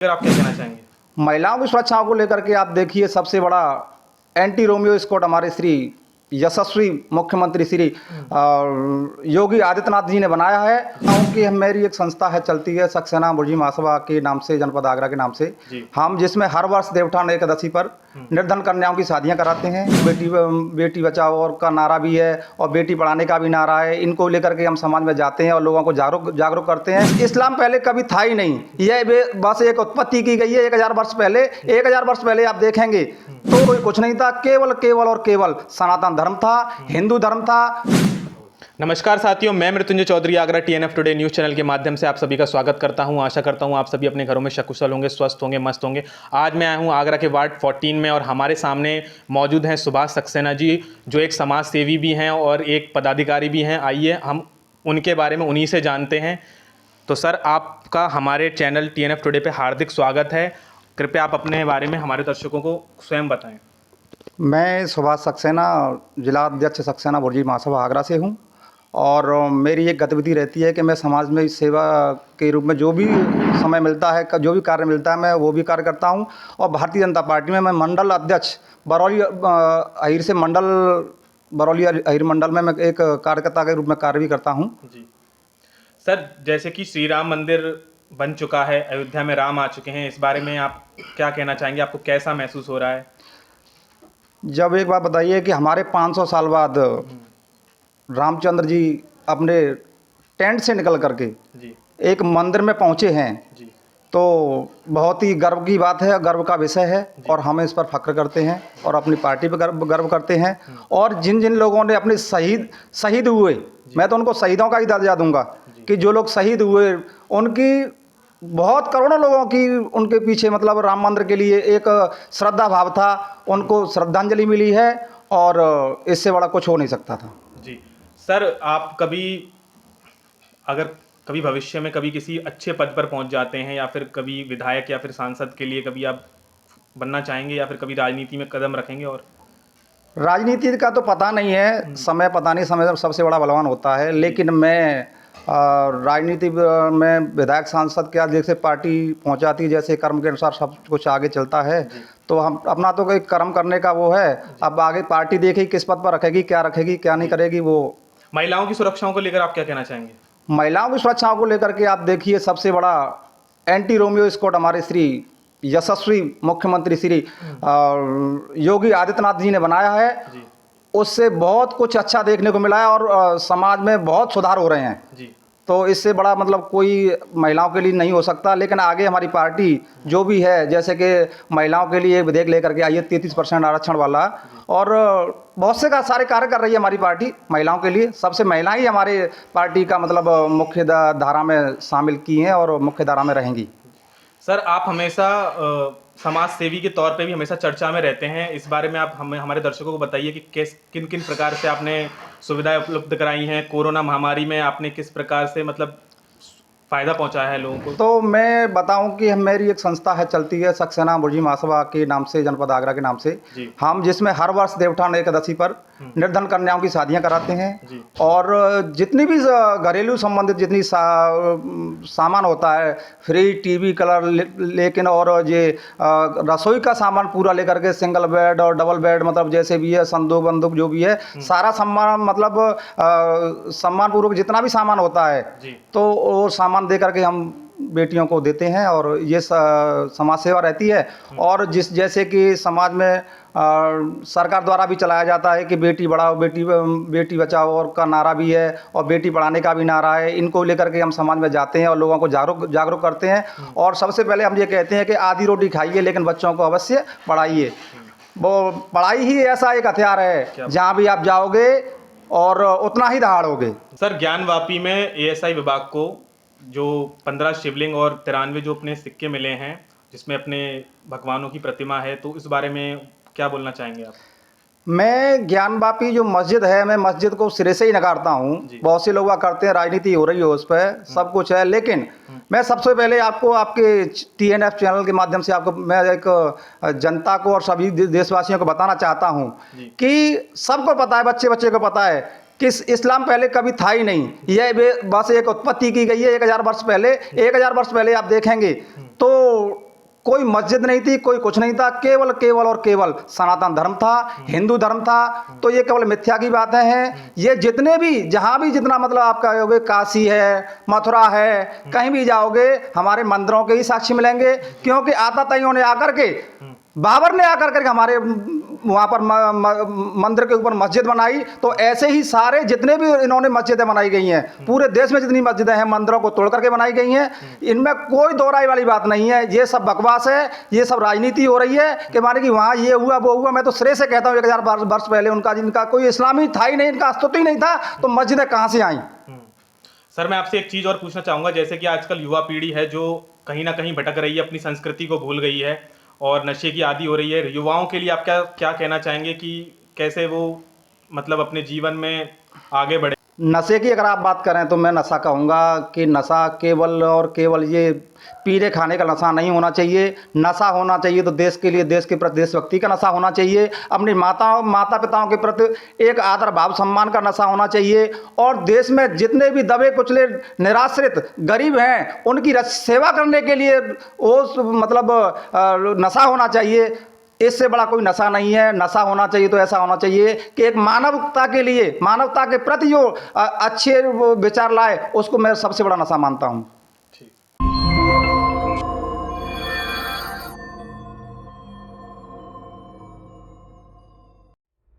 अगर आप क्या कहना चाहेंगे? महिलाओं की सुरक्षाओं को लेकर के आप देखिए, सबसे बड़ा एंटी रोमियो स्क्वाड हमारे श्री यशस्वी मुख्यमंत्री श्री योगी आदित्यनाथ जी ने बनाया है। क्योंकि मेरी एक संस्था है, चलती है सक्सेना बुर्जी महासभा के नाम से, जनपद आगरा के नाम से। हम जिसमें हर वर्ष देवउठान एकादशी पर निर्धन कन्याओं की शादियां कराते हैं। बेटी बचाओ और का नारा भी है और बेटी पढ़ाने का भी नारा है। इनको लेकर के हम समाज में जाते हैं और लोगों को जागरूक करते हैं। इस्लाम पहले कभी था ही नहीं, यह बस एक उत्पत्ति की गई है 1000 वर्ष पहले। 1000 वर्ष पहले आप देखेंगे तो कोई कुछ नहीं था, केवल सनातन धर्म था, हिंदू धर्म था। नमस्कार साथियों, मैं Mrityunjay Chaudhary Agra TNF today news channel के माध्यम से आप सभी का स्वागत करता हूं। आशा करता हूं आप सभी अपने घरों में सकुशल होंगे, स्वस्थ होंगे, मस्त होंगे। आज मैं आया हूं आगरा के वार्ड 14 में और हमारे सामने मौजूद हैं सुभाष सक्सेना जी, जो एक समाज सेवी भी हैं और एक पदाधिकारी भी हैं। आइए हम उनके बारे में उन्हीं से जानते हैं। तो सर, आपका हमारे चैनल टीएनएफ टुडे पे हार्दिक स्वागत है। कृपया आप अपने बारे में हमारे दर्शकों को स्वयं बताएं। मैं सुभाष सक्सेना, जिला अध्यक्ष सक्सेना बुर्जी महासभा आगरा से हूँ और मेरी एक गतिविधि रहती है कि मैं समाज में सेवा के रूप में जो भी समय मिलता है, जो भी कार्य मिलता है, मैं वो भी कार्य करता हूँ। और भारतीय जनता पार्टी में मैं मंडल अध्यक्ष बरौली अहिर से बरौली अहिर मंडल में मैं एक कार्यकर्ता के रूप में कार्य भी करता हूँ। जी सर, जैसे कि श्री राम मंदिर बन चुका है, अयोध्या में राम आ चुके हैं, इस बारे में आप क्या कहना चाहेंगे? आपको कैसा महसूस हो रहा है? जब एक बात बताइए कि हमारे 500 साल बाद रामचंद्र जी अपने टेंट से निकल करके जी एक मंदिर में पहुंचे हैं, जी तो बहुत ही गर्व की बात है, गर्व का विषय है और हम इस पर फख्र करते हैं और अपनी पार्टी पर गर्व करते हैं। और जिन जिन लोगों ने अपने शहीद हुए, मैं तो उनको शहीदों का ही दर्जा दूंगा कि जो लोग शहीद हुए, उनकी बहुत करोड़ों लोगों की उनके पीछे मतलब राम मंदिर के लिए एक श्रद्धा भाव था, उनको श्रद्धांजलि मिली है और इससे बड़ा कुछ हो नहीं सकता था। जी सर, आप अगर कभी भविष्य में कभी किसी अच्छे पद पर पहुंच जाते हैं या फिर कभी विधायक या फिर सांसद के लिए कभी आप बनना चाहेंगे या फिर कभी राजनीति में कदम रखेंगे? और राजनीति का तो पता नहीं है, समय पता नहीं, समय सबसे बड़ा बलवान होता है। लेकिन मैं राजनीति में विधायक सांसद क्या, जैसे पार्टी पहुंचाती, जैसे कर्म के अनुसार सब कुछ आगे चलता है, तो हम अपना तो एक कर्म करने का वो है। अब आगे पार्टी देखेगी किस पद पर रखेगी, क्या नहीं करेगी। वो महिलाओं की सुरक्षाओं को लेकर आप क्या कहना चाहेंगे? महिलाओं की सुरक्षाओं को लेकर के आप देखिए, सबसे बड़ा एंटी रोमियो स्क्वाड हमारे श्री यशस्वी मुख्यमंत्री श्री योगी आदित्यनाथ जी ने बनाया है। उससे बहुत कुछ अच्छा देखने को मिला है और समाज में बहुत सुधार हो रहे हैं जी। तो इससे बड़ा मतलब कोई महिलाओं के लिए नहीं हो सकता। लेकिन आगे हमारी पार्टी जो भी है, जैसे कि महिलाओं के लिए विधेयक लेकर के आई है 33% आरक्षण वाला, और बहुत से सारे कार्य कर रही है हमारी पार्टी महिलाओं के लिए। सबसे महिलाएं ही हमारे पार्टी का मतलब मुख्य धारा में शामिल की हैं और मुख्य धारा में रहेंगी। सर, आप हमेशा समाज सेवी के तौर पे भी हमेशा चर्चा में रहते हैं। इस बारे में आप हमारे दर्शकों को बताइए कि किन किन प्रकार से आपने सुविधाएं उपलब्ध कराई हैं। कोरोना महामारी में आपने किस प्रकार से मतलब फ़ायदा पहुंचाया है लोगों को? तो मैं बताऊं कि मेरी एक संस्था है, चलती है सक्सेना बुर्जी महासभा के नाम से, जनपद आगरा के नाम से। हम जिसमें हर वर्ष देवउठान एकादशी पर निर्धन कन्याओं की शादियां कराते हैं और जितनी भी घरेलू संबंधित जितनी सामान होता है, फ्री टीवी कलर, लेकिन और ये रसोई का सामान पूरा लेकर के, सिंगल बेड और डबल बेड, मतलब जैसे भी है, संदूक बंदूक जो भी है, सारा सामान मतलब सम्मान पूर्वक जितना भी सामान होता है, तो वो सामान दे करके हम बेटियों को देते हैं और ये समाज सेवा रहती है। और जैसे कि समाज में सरकार द्वारा भी चलाया जाता है कि बेटी बढ़ाओ बेटी बचाओ और का नारा भी है और बेटी पढ़ाने का भी नारा है। इनको लेकर के हम समाज में जाते हैं और लोगों को जागरूक करते हैं। और सबसे पहले हम ये कहते हैं कि आधी रोटी खाइए लेकिन बच्चों को अवश्य पढ़ाइए। वो पढ़ाई ही ऐसा एक हथियार है, जहाँ भी आप जाओगे और उतना ही दहाड़ोगे। सर, ज्ञानवापी में एएसआई विभाग को जो 15 शिवलिंग और 93 जो अपने सिक्के मिले हैं, जिसमें अपने भगवानों की प्रतिमा है, तो इस बारे में क्या बोलना चाहेंगे आप? मैं ज्ञानवापी जो मस्जिद है, मैं मस्जिद को सिरे से ही नकारता हूँ। बहुत से लोग करते हैं, राजनीति हो रही है उस पर, सब कुछ है। लेकिन मैं सबसे पहले आपको आपके टीएनएफ चैनल के माध्यम से आपको मैं एक जनता को और सभी देशवासियों को बताना चाहता हूँ कि सबको पता है, बच्चे को पता है कि इस्लाम पहले कभी था ही नहीं, यह बस एक उत्पत्ति की गई है 1000 वर्ष पहले। 1000 वर्ष पहले आप देखेंगे तो कोई मस्जिद नहीं थी, कोई कुछ नहीं था, केवल केवल और केवल सनातन धर्म था, हिंदू धर्म था। तो ये केवल मिथ्या की बातें हैं। ये जितने भी जहाँ भी जितना मतलब आप कहोगे, काशी है, मथुरा है, कहीं भी जाओगे हमारे मंदिरों के ही साक्षी मिलेंगे। क्योंकि आताताइयों ने आकर के, बाबर ने आकर के हमारे वहाँ पर मंदिर के ऊपर मस्जिद बनाई। तो ऐसे ही सारे जितने भी इन्होंने मस्जिदें बनाई गई हैं, पूरे देश में जितनी मस्जिदें हैं मंदिरों को तोड़ करके बनाई गई हैं। इनमें कोई दोहराई वाली बात नहीं है। ये सब बकवास है, ये सब राजनीति हो रही है कि माने कि वहाँ ये हुआ वो हुआ। मैं तो सिरे से कहता हूँ 1000 वर्ष पहले उनका जिनका कोई इस्लामी था ही नहीं, इनका अस्तित्व ही नहीं था, तो मस्जिदें कहाँ से आई। सर मैं आपसे एक चीज़ और पूछना चाहूँगा, जैसे कि आजकल युवा पीढ़ी है जो कहीं ना कहीं भटक रही है, अपनी संस्कृति को भूल गई है और नशे की आदी हो रही है। युवाओं के लिए आप क्या क्या कहना चाहेंगे कि कैसे वो मतलब अपने जीवन में आगे बढ़े? नशे की अगर आप बात करें तो मैं नशा कहूँगा कि नशा केवल और केवल ये पीने खाने का नशा नहीं होना चाहिए। नशा होना चाहिए तो देश के लिए, देश के प्रति देशभक्ति का नशा होना चाहिए। अपनी माता पिताओं के प्रति एक आदर भाव सम्मान का नशा होना चाहिए। और देश में जितने भी दबे कुचले निराश्रित गरीब हैं उनकी सेवा करने के लिए वो मतलब नशा होना चाहिए। इससे बड़ा कोई नशा नहीं है। नशा होना चाहिए तो ऐसा होना चाहिए कि एक मानवता के लिए, मानवता के प्रति जो अच्छे विचार लाए, उसको मैं सबसे बड़ा नशा मानता हूँ।